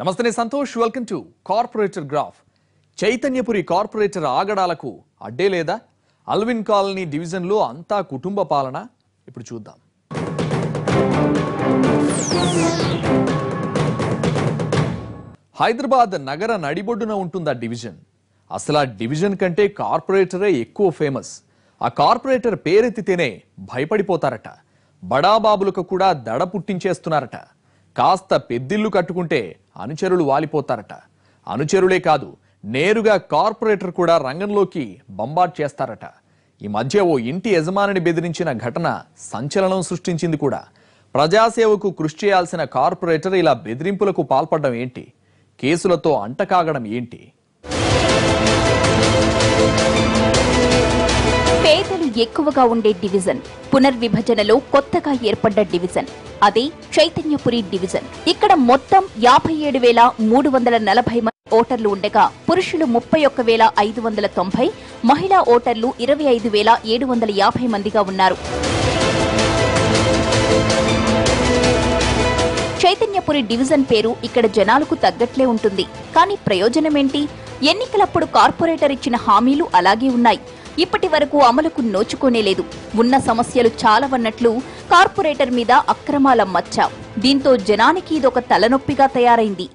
నమస్తే Santosh, welcome to corporator graph. Chaitanyapuri corporator ఆగడాలకు అడ్డే లేదా? అల్విన్ కాలనీ డివిజన్లో అంతా కుటుంబ పాలన. ఇప్పుడు చూద్దాం. హైదరాబాద్ నగర నడిబొడ్డున ఉంటుందా డివిజన్. అసలు ఆ డివిజన్ కంటే కార్పొరేటరే ఎక్కువ ఫేమస్. ఆ కార్పొరేటర్ పేరెత్తితేనే భయపడిపోతారట. బడాబాబులకు కూడా దడ పుట్టించేస్తున్నారట. కాస్త పెద్దిల్లు కట్టుకుంటే అనుచరులు వాలిపోతారట. అనుచరులే కాదు, నేరుగా కార్పొరేటర్ కూడా రంగంలోకి బంబాట్ చేస్తారట. ఈ మధ్య ఓ ఇంటి యజమానిని బెదిరించిన ఘటన సంచలనం సృష్టించింది కూడా. ప్రజాసేవకు కృషి చేయాల్సిన కార్పొరేటర్ ఇలా బెదిరింపులకు పాల్పడడం ఏంటి? కేసులతో అంటకాగడం ఏంటి? పేదలు ఎక్కువగా ఉండే డివిజన్, పునర్విభజనలో కొత్తగా ఏర్పడ్డ డివిజన్, అదే చైతన్యపురి డివిజన్. ఇక్కడ మొత్తం 57,340 మంది ఓటర్లు ఉండగా పురుషులు 31,590, మహిళా ఓటర్లు 25,750 మందిగా ఉన్నారు. చైతన్యపురి డివిజన్ పేరు ఇక్కడ జనాలకు తగ్గట్లే ఉంటుంది. కానీ ప్రయోజనమేంటి? ఎన్నికలప్పుడు కార్పొరేటర్ ఇచ్చిన హామీలు అలాగే ఉన్నాయి. ఇప్పటి వరకు అమలుకు నోచుకోనేలేదు. ఉన్న సమస్యలు చాలవన్నట్లు కార్పొరేటర్ మీద అక్రమాల మచ్చ. దీంతో జనానికి ఇదొక తలనొప్పిగా తయారైంది.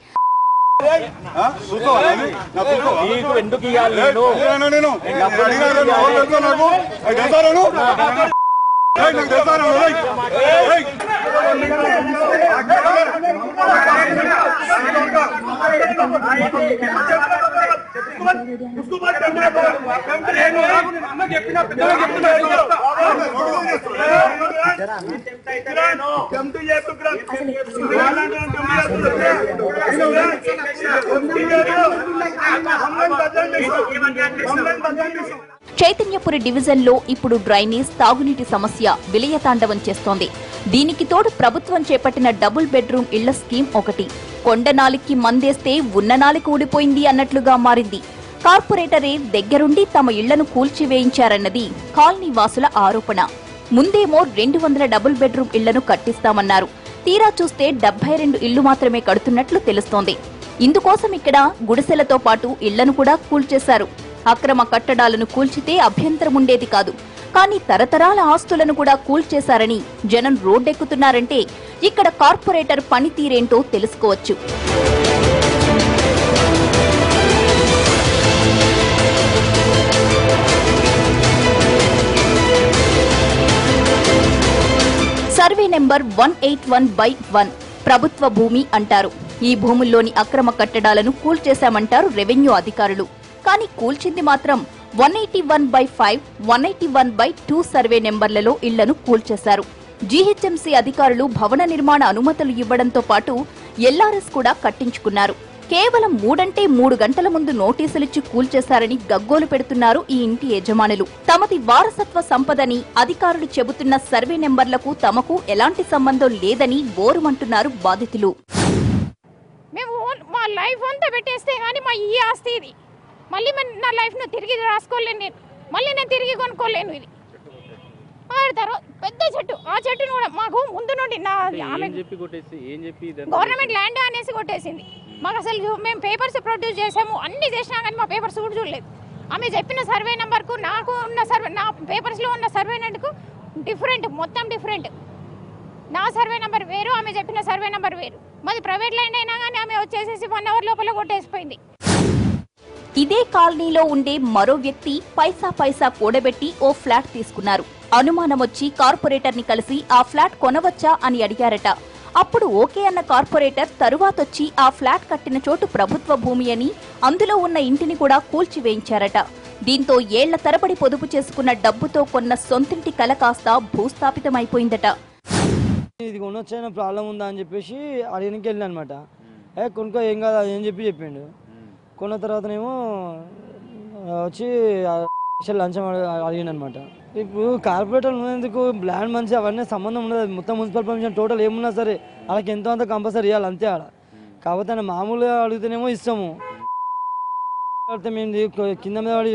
చైతన్యపురి డివిజన్ లో ఇప్పుడు డ్రైనేజ్, తాగునీటి సమస్య విలయతాండవం చేస్తోంది. దీనికి తోడు ప్రభుత్వం చేపట్టిన డబుల్ బెడ్రూమ్ ఇళ్ల స్కీమ్ ఒకటి. కొండనాలికి మందేస్తే ఉన్న నాలికి ఊడిపోయింది అన్నట్లుగా మారింది. కార్పొరేటరే దగ్గరుండి తమ ఇళ్లను కూల్చివేయించారన్నది కాలనీ వాసుల ఆరోపణ. ముందేమో 200 డబుల్ బెడ్రూమ్ ఇళ్లను కట్టిస్తామన్నారు. తీరా చూస్తే 72 ఇళ్లు మాత్రమే కడుతున్నట్లు తెలుస్తోంది. ఇందుకోసం ఇక్కడ గుడిసెలతో పాటు ఇళ్లను కూడా కూల్చేశారు. అక్రమ కట్టడాలను కూల్చితే అభ్యంతరం ఉండేది కాదు. కానీ తరతరాల ఆస్తులను కూడా కూల్చేశారని జనం రోడ్డెక్కుతున్నారంటే ఇక్కడ కార్పొరేటర్ పనితీరేంటో తెలుసుకోవచ్చు. సర్వే నెంబర్ 181/1 ప్రభుత్వ భూమి అంటారు. ఈ భూముల్లోని అక్రమ కట్టడాలను కూల్చేశామంటారు రెవెన్యూ అధికారులు. కానీ కూల్చింది మాత్రం 181/5, 181/2 సర్వే నెంబర్లలో ఇళ్లను కూల్చేశారు. జీహెచ్ఎంసీ అధికారులు భవన నిర్మాణ అనుమతులు ఇవ్వడంతో పాటు ఎల్ఆర్ఎస్ కూడా కట్టించుకున్నారు. కేవలం 3 గంటల ముందు నోటీసులిచ్చి కూల్చేశారని గగ్గోలు పెడుతున్నారు ఈ ఇంటి యజమానులు. తమది వారసత్వ సంపదని అధికారులు చెబుతున్న సర్వే నెంబర్లకు తమకు ఎలాంటి సంబంధం లేదని బోరుమంటున్నారు బాధితులు. మేము మా లైఫ్ అంతా పెట్టేస్తే కానీ మా ఈ ఆస్తి ఇది. మళ్ళీ నా లైఫ్ను తిరిగి రాసుకోలేను. నేను తిరిగి కొనుక్కోలేను. ఇది తర్వాత పెద్ద చెట్టు, ఆ చెట్టును కూడా మాకు ముందు నుండి గవర్నమెంట్ ల్యాండ్ అనేసి కొట్టేసింది. మాకు అసలు మేము పేపర్స్ ప్రొడ్యూస్ చేసాము, అన్ని చేసినా కానీ మా పేపర్స్ కూడా చూడలేదు. ఆమె చెప్పిన సర్వే నెంబర్కు నాకు ఉన్న సర్వే, నా పేపర్స్లో ఉన్న సర్వే నెంబర్కు డిఫరెంట్, మొత్తం డిఫరెంట్. నా సర్వే నెంబర్ వేరు, ఆమె చెప్పిన సర్వే నెంబర్ వేరు. మాది ప్రైవేట్ ల్యాండ్ అయినా కానీ ఆమె వచ్చేసేసి 1 అవర్ లోపల కొట్టేసిపోయింది. ఇదే కాలనీలో ఉండే మరో వ్యక్తి పైసా కూడబెట్టి ఓ ఫ్లాట్ తీసుకున్నారు. అనుమానమొచ్చి కార్పొరేటర్ ని కలిసి ఆ ఫ్లాట్ కొనవచ్చా అని అడిగారట. అప్పుడు ఓకే అన్న కార్పొరేటర్ తరువాతొచ్చి ఆ ఫ్లాట్ కట్టిన చోటు ప్రభుత్వ భూమి అని, అందులో ఉన్న ఇంటిని కూడా కూల్చివేయించారట. దీంతో ఏళ్ల తరబడి పొదుపు చేసుకున్న డబ్బుతో కొన్న సొంతింటి కల కాస్త భూస్థాపితమైపోయిందట. ఇది కొనొచ్చైన ప్రాబ్లం ఉందా అని చెప్పేసి అడిగినకి వెళ్ళిన అనమాట. కొనుక్కో, ఏం కాదు అని చెప్పిండు. కొన్న తర్వాతనేమో వచ్చి లంచం అడిగిండు అనమాట. ఇప్పుడు కార్పొరేటర్ ఉన్నందుకు ల్యాండ్ మంచి అవన్నీ సంబంధం ఉండదు. మొత్తం మున్సిపల్ పర్మిషన్ టోటల్ ఏమున్నా సరే వాళ్ళకి ఎంతో అంత కంపల్సరీ ఇవ్వాలి, అంతే. ఆడ కాకపోతే మామూలుగా అడిగితేనేమో ఇస్తాము. మేము కింద మీద పడి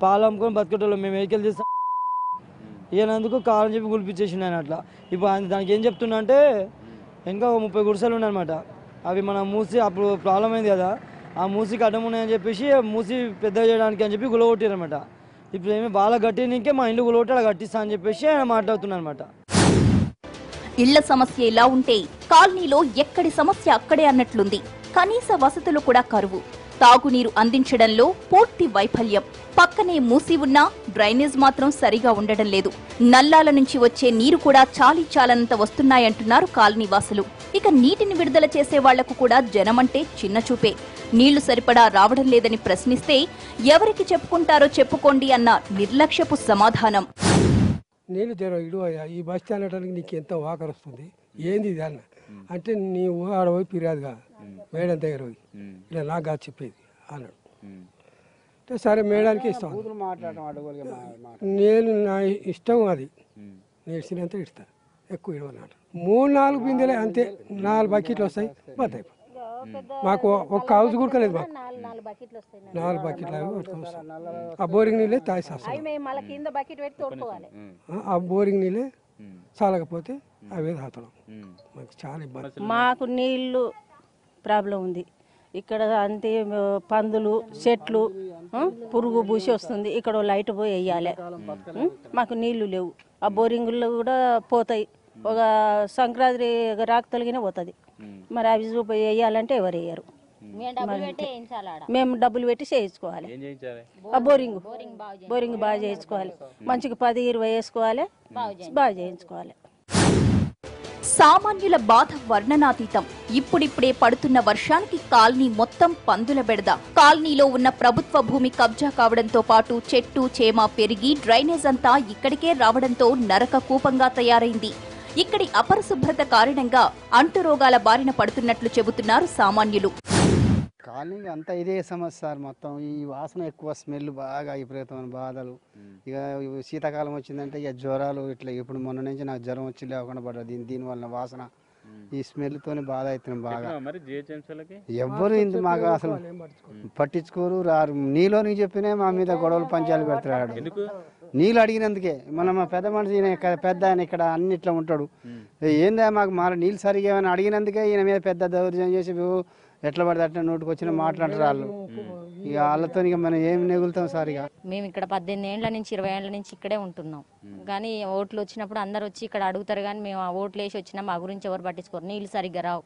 పాలు అమ్ముకొని బతికేటోళ్ళం. మేము వెహికల్ చేస్తాం. ఈయనందుకు కావాలని చెప్పి గుల్పించేసిండు ఆయన అట్లా. ఇప్పుడు ఆయన దానికి ఏం చెప్తున్నా అంటే ఇంకా 30 గుడిసెలు ఉన్నాయన్నమాట. అవి మన మూసి అప్పుడు ప్రాబ్లం అయింది కదా, ఆ మూసికి అడ్డం ఉన్నాయని చెప్పేసి మూసి పెద్దగా చేయడానికి అని చెప్పి గులగొట్టారు అనమాట. ఇప్పుడు ఏమి వాళ్ళ కట్టినకే మా ఇల్లు గులగొట్టి అలా కట్టిస్తా అని చెప్పేసి ఆయన మాట్లాడుతున్నారు అనమాట. ఇళ్ల సమస్య ఇలా ఉంటే కాలనీలో ఎక్కడి సమస్య అక్కడే అన్నట్లుంది. కనీస వసతులు కూడా కరువు, తాగునీరు అందించడంలో పూర్తి వైఫల్యం. పక్కనే మూసి ఉన్నా డ్రైనేజ్ మాత్రం సరిగా ఉండడం లేదు. నల్లాల నుంచి వచ్చే నీరు కూడా చాలీ చాలనంత వస్తున్నాయంటున్నారు కాలనీ వాసులు. ఇక నీటిని విడుదల చేసే వాళ్లకు కూడా జనమంటే చిన్నచూపే. నీళ్లు సరిపడా రావడం లేదని ప్రశ్నిస్తే ఎవరికి చెప్పుకుంటారో చెప్పుకోండి అన్న నిర్లక్ష్యపు సమాధానం. నీళ్ళు తెరవ ఈ బస్ స్టాండ్ అనడానికి నీకు ఎంత వాకర్ వస్తుంది, ఏంది ఇది అన్న అంటే నీవు ఆడపోయి ఫిర్యాదుగా మేడం దగ్గర పోయి ఇలా నాకు కాదు చెప్పేది అన్నాడు. సరే మేడానికి ఇస్తాను, నేను నా ఇష్టం అది, నేను ఇచ్చినంత ఇస్తా, ఎక్కువ ఇవ్వనాడు. 3-4 బిందెలే అంతే, 4 బకెట్లు వస్తాయి, బంద్ అయిపోయి. మాకు ఒక్క హౌస్ గుడకలేదు, మాకు 4 బకెట్లు ఆ బోరింగ్ నీళ్ళే తాగిస్తాం. ఆ బోరింగ్ నీళ్ళే చాలకపోతే అవే తాగుతాం. మాకు చాలా ఇబ్బంది. మాకు నీళ్ళు ప్రాబ్లం ఉంది ఇక్కడ, అంతే పందులు చెట్లు పురుగు పూసి వస్తుంది. ఇక్కడ లైట్ పోయి వేయాలి, మాకు నీళ్లు లేవు. ఆ బోరింగుల్లో కూడా పోతాయి, ఒక సంక్రాంతి రాక తొలగినే పోతుంది. మరి అవి చూపి వేయాలంటే ఎవరు వేయరు. మేము డబ్బులు పెట్టి చేయించుకోవాలి. ఆ బోరింగ్ బాగా చేయించుకోవాలి, మంచిగా 10-20 వేసుకోవాలి, బాగా చేయించుకోవాలి. సామాన్యుల బాధ వర్ణనాతీతం. ఇప్పుడిప్పుడే పడుతున్న వర్షానికి కాలనీ మొత్తం పందుల బెడద. కాలనీలో ఉన్న ప్రభుత్వ భూమి కబ్జా కావడంతో పాటు చెట్టు చేమ పెరిగి డ్రైనేజ్ అంతా ఇక్కడికే రావడంతో నరక కూపంగా తయారైంది. ఇక్కడి అపరిశుభ్రత కారణంగా అంటురోగాల బారిన పడుతున్నట్లు చెబుతున్నారు సామాన్యులు. కాలనీ అంతా ఇదే సమస్య సార్. మొత్తం ఈ వాసన ఎక్కువ, స్మెల్ బాగా విపరీతమైన బాధలు. ఇక శీతాకాలం వచ్చిందంటే ఇక జ్వరాలు ఇట్లా. ఇప్పుడు మొన్న నుంచి నాకు జ్వరం వచ్చి లేకుండా పడ్డది దీనివల్ల వాసన, ఈ స్మెల్తోనే బాధ అవుతుంది బాగా. ఎవ్వరు ఇంత మాకు అసలు పట్టించుకోరు, రారు. నీలోని చెప్పినే మా మీద గొడవలు పంచాలు పెడతాడు. నీళ్ళు అడిగినందుకే మన మా పెద్ద మనిషి పెద్ద ఆయన ఇక్కడ అన్నిట్లో ఉంటాడు. ఏందా మాకు నీళ్ళు సరిగా ఏమైనా అడిగినందుకే ఈయన మీద పెద్ద దౌర్జన్యం చేసి ఎట్లా పడితే అట్లా నోటికి వచ్చిన మాట్లాడతారు వాళ్ళు. ఇక వాళ్ళతో ఇక మనం ఏం నెగులుతాం సార్. ఇక మేము ఇక్కడ 18 ఏళ్ల నుంచి 20 ఏళ్ల నుంచి ఇక్కడే ఉంటున్నాం. కానీ ఓట్లు వచ్చినప్పుడు అందరు వచ్చి ఇక్కడ అడుగుతారు, కానీ మేము ఆ ఓట్లు వేసి వచ్చినా మా గురించి ఎవరు పట్టించుకోరు. నీళ్ళు సరిగ్గా రావు,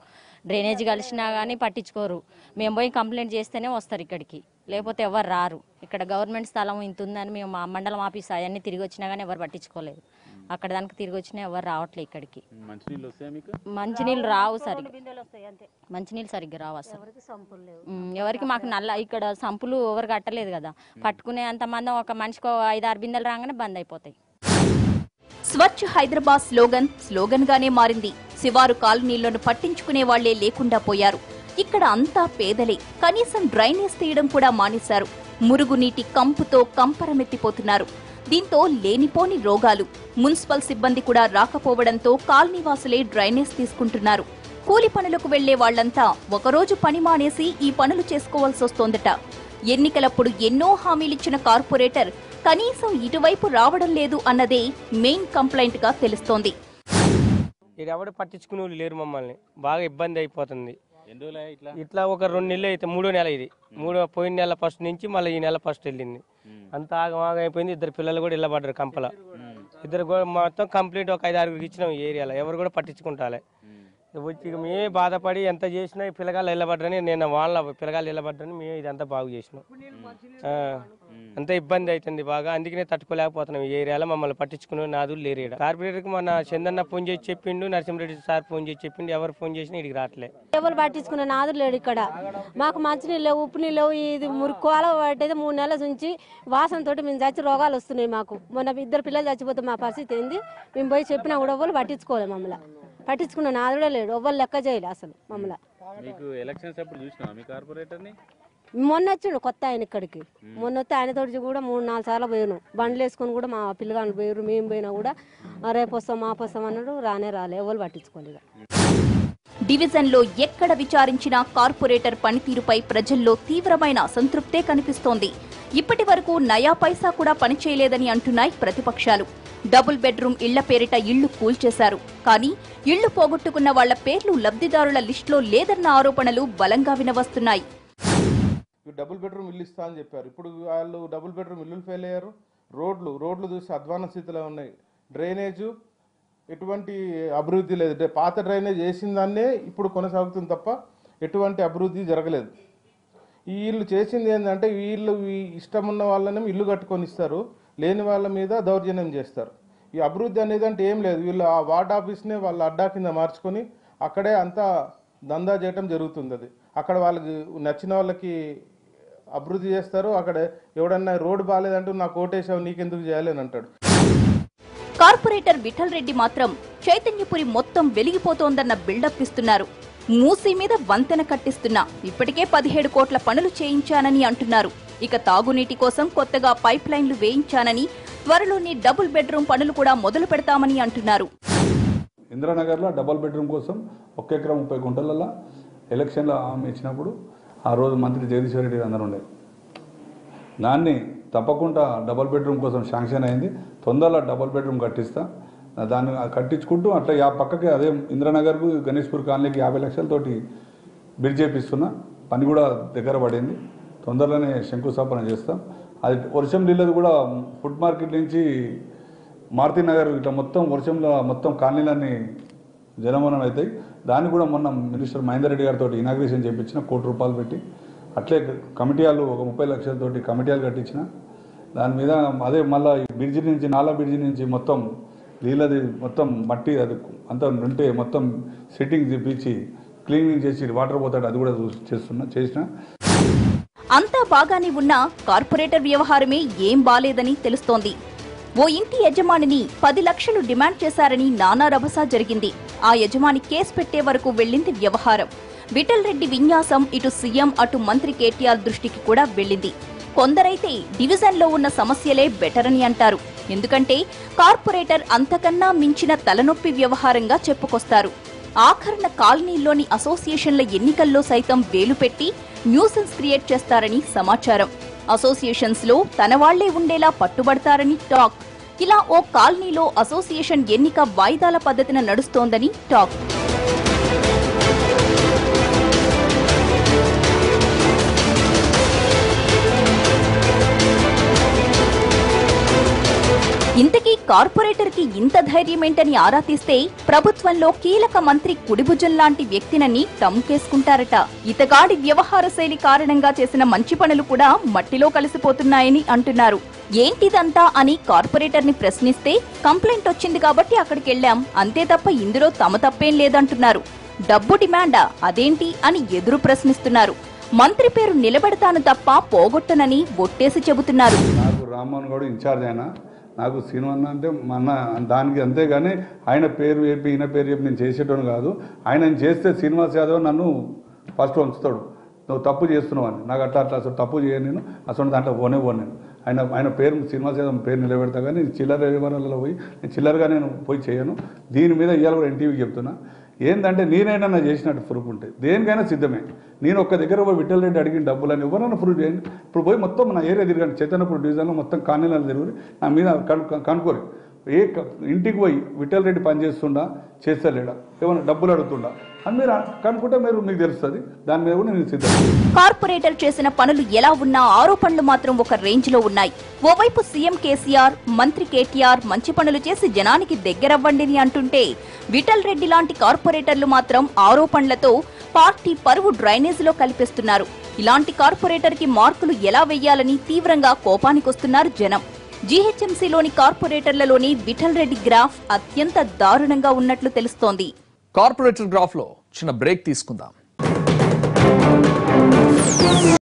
డ్రైనేజ్ కలిసినా కానీ పట్టించుకోరు. మేము పోయి కంప్లైంట్ చేస్తేనే వస్తారు ఇక్కడికి, లేకపోతే ఎవరు రారు. ఇక్కడ గవర్నమెంట్ స్థలం ఇంత ఉందని మేము మా మండలం ఆఫీస్ అవన్నీ తిరిగి వచ్చినా కానీ ఎవరు పట్టించుకోలేదు. అక్కడ దానికి తిరిగి వచ్చినా ఎవరు రావట్లేదు ఇక్కడికి. మంచినీళ్ళు రావు సరిగ్గా, మంచినీళ్ళు సరిగ్గా రావు అసలు ఎవరికి. మాకు ఇక్కడ సంపులు ఎవరు కట్టలేదు కదా, పట్టుకునే అంత మందం ఒక మనిషికి 5-6 బిందెలు రాగానే బంద్ అయిపోతాయి. స్వచ్ఛ హైదరాబాద్ స్లోగన్ గానే మారింది. శివారు కాలనీలను పట్టించుకునే వాళ్లే లేకుండా పోయారు. ఇక్కడ అంతా పేదలే, కనీసం డ్రైనేజ్ తీయడం కూడా మానేశారు. మురుగునీటి కంపుతో కంపరమెత్తిపోతున్నారు. దీంతో లేనిపోని రోగాలు. మున్సిపల్ సిబ్బంది కూడా రాకపోవడంతో కాలనీవాసులే డ్రైనేజ్ తీసుకుంటున్నారు. కూలి పనులకు వెళ్లే వాళ్లంతా ఒకరోజు పని మానేసి ఈ పనులు చేసుకోవాల్సొస్తోందట. ఎన్నికలప్పుడు ఎన్నో హామీలిచ్చిన కార్పొరేటర్ కనీసం ఇటువైపు రావడం లేదు అన్నదే మెయిన్ కంప్లైంట్ గా తెలుస్తోంది. ఎవరు పట్టించుకునే లేరు, మమ్మల్ని బాగా ఇబ్బంది అయిపోతుంది. ఇట్లా ఒక 2 నెలలు అయితే 3వ నెల ఇది. పోయిన నెల ఫస్ట్ నుంచి మళ్ళీ ఈ నెల ఫస్ట్ వెళ్ళింది. అంతా ఆగమాగ అయిపోయింది. 2 పిల్లలు కూడా ఇళ్ళబడ్డారు కంపల. 2 కూడా మొత్తం కంప్లీట్ ఒక 5-6 ఇచ్చినాం ఈ ఏరియాలో. ఎవరు కూడా పట్టించుకుంటాలే. వచ్చి మేమే బాధపడి ఎంత చేసినా ఈ పిల్లగాళ్ళు ఇళ్ళబడ్డని, నేను వాళ్ళ పిల్లగాళ్ళు ఇళ్ళబడ్డని మేము ఇదంతా బాగు చేసినాం. అంత ఇబ్బంది అవుతుంది బాగా, అందుకనే తట్టుకోలేకపోతున్నాం. ఈ ఏరియాలో మమ్మల్ని పట్టించుకునే నాదులు లేరు. కార్పొరేటర్కి మన చందన్న ఫోన్ చేసి చెప్పిండు, నరసింహరెడ్డి సార్ ఫోన్ చేసి చెప్పిండు. ఎవరు ఫోన్ చేసినా ఇక్కడికి రావట్లే. ఎవరు పట్టించుకునే నాదులు లేడు ఇక్కడ. మాకు మంచినీళ్ళు లేవు, ఉప్పు నీళ్ళు లేవు. ఇది మురుకోల పట్టేది 3 నెలల నుంచి వాసనతో మేము చచ్చి రోగాలు వస్తున్నాయి మాకు. మొన్న 2 పిల్లలు చచ్చిపోతే మా పరిస్థితి ఏంది? మేము పోయి చెప్పినా కూడా ఎవరు పట్టించుకోలేదు. మమ్మల్ని పట్టించుకున్న నాదుడే లేడు, ఎవరు లెక్క చేయలే అసలు మమ్మల్ని. మొన్న వచ్చిండు కొత్త ఆయన ఇక్కడికి. మొన్న వస్తే ఆయనతోటి కూడా 3-4 సార్లు పోయాను. బండ్లు వేసుకొని కూడా మా పిల్లగాళ్ళు పోయారు. మేము పోయినా కూడా రేపు వస్తాం మాపొస్తాం అన్నాడు, రాలే. ఎవరు పట్టించుకోలేదు. డివిజన్లో ఎక్కడ విచారించినా కార్పొరేటర్ పనితీరుపై ప్రజల్లో తీవ్రమైన అసంతృప్తే కనిపిస్తోంది. ఇప్పటి వరకు నయా పైసా కూడా పనిచేయలేదని అంటున్నాయి ప్రతిపక్షాలు. డబుల్ బెడ్రూమ్ ఇళ్ల పేరిట ఇళ్లు కూల్చేశారు. కానీ ఇళ్లు పోగొట్టుకున్న వాళ్ల పేర్లు లబ్ధిదారుల లిస్టులో లేదన్న ఆరోపణలు బలంగా వినవస్తున్నాయి. డబుల్ బెడ్రూమ్ ఇల్లు ఇస్తా అని చెప్పారు. ఇప్పుడు వాళ్ళు డబుల్ బెడ్రూమ్ ఇల్లులు ఫెయిల్ అయ్యారు. రోడ్లు చూసి అధ్వాన స్థితిలో ఉన్నాయి. డ్రైనేజు ఎటువంటి అభివృద్ధి లేదు. పాత డ్రైనేజ్ వేసిన దాన్నే ఇప్పుడు కొనసాగుతుంది తప్ప ఎటువంటి అభివృద్ధి జరగలేదు. ఈ ఇల్లు చేసింది ఏంటంటే వీళ్ళు ఇష్టం ఉన్న వాళ్ళని ఇల్లు కట్టుకొని ఇస్తారు, లేని వాళ్ళ మీద దౌర్జన్యం చేస్తారు. ఈ అభివృద్ధి అనేది అంటే ఏం లేదు. వీళ్ళు ఆ వార్డ్ ఆఫీస్నే వాళ్ళ అడ్డా కింద మార్చుకొని అక్కడే అంతా దందా చేయటం జరుగుతుంది. అది అక్కడ వాళ్ళకి నచ్చిన వాళ్ళకి అభివృద్ధి చేస్తారు. అక్కడ ఎవడన్నా రోడ్డు బాగాలేదంటూ నాకు ఓటేసావు నీకెందుకు చేయాలని అంటాడు. కార్పొరేటర్ విఠల్ రెడ్డి మాత్రం చైతన్యపురి మొత్తం వెలిగిపోతోందన్న బిల్డప్ ఇస్తున్నారు. మూసీ మీద వంతెన కట్టిస్తున్నా, ఇప్పటికే 17 కోట్ల పనులు చేయించానని అంటున్నారు. ఇక తాగునీటి కోసం కొత్తగా పైప్ లైన్లు వేయించానని, త్వరలోనే డబుల్ బెడ్రూమ్ పనులు కూడా మొదలు పెడతామని అంటున్నారు. ఇందిరానగర్లో డబుల్ బెడ్రూమ్ కోసం 1 ఎకరం 30 గుంటలలో ఎలక్షన్లో హామీ ఇచ్చినప్పుడు ఆ రోజు మంత్రి జగదీశ్వర్ రెడ్డి అందరూ ఉండేది. దాన్ని తప్పకుండా డబుల్ బెడ్రూమ్ కోసం శాంక్షన్ అయింది. తొందరలో డబుల్ బెడ్రూమ్ కట్టిస్తా. దాన్ని కట్టించుకుంటూ అట్లా పక్కకి అదే ఇందిరానగర్కు గణేష్పూర్ కాలనీకి 50 లక్షలతోటి బిడ్ చేపిస్తున్నా. పని కూడా దగ్గర పడింది. తొందరలోనే శంకుస్థాపన చేస్తాం. అది వర్షం నీళ్ళది కూడా ఫుడ్ మార్కెట్ నుంచి మారుతినగర్ ఇట్లా మొత్తం వర్షంలో మొత్తం కాలనీలన్నీ జలమరణం అవుతాయి. దాన్ని కూడా మొన్న మినిస్టర్ మహేందర్ రెడ్డి గారితో ఇనాగ్రేషన్ చేయించిన 1 కోటి రూపాయలు పెట్టి. అట్లే కమిటీలు ఒక 30 లక్షలతోటి కమిటీలు కట్టించిన. దాని మీద అదే మళ్ళీ బ్రిడ్జి నుంచి నాలా బ్రిడ్జి నుంచి మొత్తం నీళ్ళది మొత్తం మట్టి అది అంతా ఉంటే మొత్తం సిట్టింగ్ చేపించి క్లీనింగ్ చేసి వాటర్ పోతాడు. అది కూడా చేసిన. అంతా బాగానే ఉన్నా కార్పొరేటర్ వ్యవహారమే ఏం బాలేదని తెలుస్తోంది. ఓ ఇంటి యజమానిని 10 లక్షలు డిమాండ్ చేశారని నానా రభసా జరిగింది. ఆ యజమాని కేసు పెట్టే వరకు వెళ్లింది వ్యవహారం. విఠల్ రెడ్డి విన్యాసం ఇటు సీఎం అటు మంత్రి కేటీఆర్ దృష్టికి కూడా వెళ్లింది. కొందరైతే డివిజన్లో ఉన్న సమస్యలే బెటర్ అని అంటారు. ఎందుకంటే కార్పొరేటర్ అంతకన్నా మించిన తలనొప్పి వ్యవహారంగా చెప్పుకొస్తారు. ఆఖరణ కాలనీల్లోని అసోసియేషన్ల ఎన్నికల్లో సైతం వేలు పెట్టి న్యూసెన్స్ క్రియేట్ చేస్తారని సమాచారం. అసోసియేషన్స్ లో తన వాళ్లే ఉండేలా పట్టుబడతారని టాక్. ఇలా ఓ కాలనీలో అసోసియేషన్ ఎన్నిక వాయిదాల పద్ధతిన నడుస్తోందని టాక్. ఇంతకీ కార్పొరేటర్ కి ఇంత ధైర్యమేంటని ఆరా తీస్తే ప్రభుత్వంలో కీలక మంత్రి కుడిభుజం లాంటి వ్యక్తినని టమ్కేసుకుంటారట. ఇతగాడి వ్యవహార శైలి కారణంగా చేసిన మంచి పనులు కూడా మట్టిలో కలిసిపోతున్నాయని అంటున్నారు. ఏంటిదంతా అని కార్పొరేటర్ ని ప్రశ్నిస్తే కంప్లైంట్ వచ్చింది కాబట్టి అక్కడికెళ్లాం, అంతే తప్ప ఇందులో తమ తప్పేం లేదంటున్నారు. డబ్బు డిమాండా అదేంటి అని ఎదురు ప్రశ్నిస్తున్నారు. మంత్రి పేరు నిలబెడతాను తప్ప పోగొట్టనని ఒట్టేసి చెబుతున్నారు. రామ్మోహన్ గౌడ్ ఇన్ఛార్జ్ అయినా నాకు శ్రీనివాస అంటే మా అన్న దానికి అంతేగాని ఆయన పేరు చెప్పి ఈయన పేరు చెప్పి నేను చేసేటోను కాదు. ఆయన చేస్తే శ్రీనివాస్ యాదవ్ నన్ను ఫస్ట్ ఉంచుతాడు, నువ్వు తప్పు చేస్తున్నావు అని. నాకు అట్లా అసలు తప్పు చేయను, నేను అసలు దాంట్లో పోనే నేను. ఆయన పేరు శ్రీనివాస్ యాదవ్ పేరు నిలబెడతా కానీ చిల్లర వ్యవహారాలలో పోయి నేను చిల్లరగా నేను పోయి చేయను. దీని మీద ఇవాళ కూడా ఎన్టీవీకి చెప్తున్నా. ఏంటంటే నేనైనా నా చేసినట్టు ప్రూఫ్ ఉంటాయి, దేనికైనా సిద్ధమే. నేను ఒక్క దగ్గర పోయి విఠల్ రెడ్డి అడిగిన డబ్బులని ఎవరైనా ప్రూఫ్ చేయండి. ఇప్పుడు పోయి మొత్తం నా ఏరియా తిరగండి, చైతన్యపూర్ డివిజన్లో మొత్తం కాలనీలలో తిరుగుని నా మీద కనుక్కోరు. ఇంటికి పోయి విఠల్ రెడ్డి పనిచేస్తుండా చేస్తలేడా, ఏమైనా డబ్బులు అడుగుతుండా అని మీరు కనుక్కుంటే మీకు తెలుస్తుంది. దాని మీద కూడా నేను సిద్ధం. కార్పొరేటర్ చేసిన పనులు ఎలా ఉన్నా ఆరోపణలు మాత్రం ఒక రేంజ్ లో ఉన్నాయి. ఓవైపు సీఎం కేసీఆర్, మంత్రి కేటీఆర్ మంచి పనులు చేసి జనానికి దగ్గరవ్వండిని అంటుంటే, విఠల్ రెడ్డి లాంటి కార్పొరేటర్లు మాత్రం ఆరోపణలతో పార్టీ పరువు డ్రైనేజీలో కల్పిస్తున్నారు. ఇలాంటి కార్పొరేటర్ కి మార్కులు ఎలా వెయ్యాలని తీవ్రంగా కోపానికొస్తున్నారు జనం. జీహెచ్ఎంసీలోని కార్పొరేటర్లలోని విఠల్ రెడ్డి గ్రాఫ్ అత్యంత దారుణంగా ఉన్నట్లు తెలుస్తోంది. కార్పొరేటర్ గ్రాఫ్ లో చిన్న బ్రేక్ తీసుకుందాం.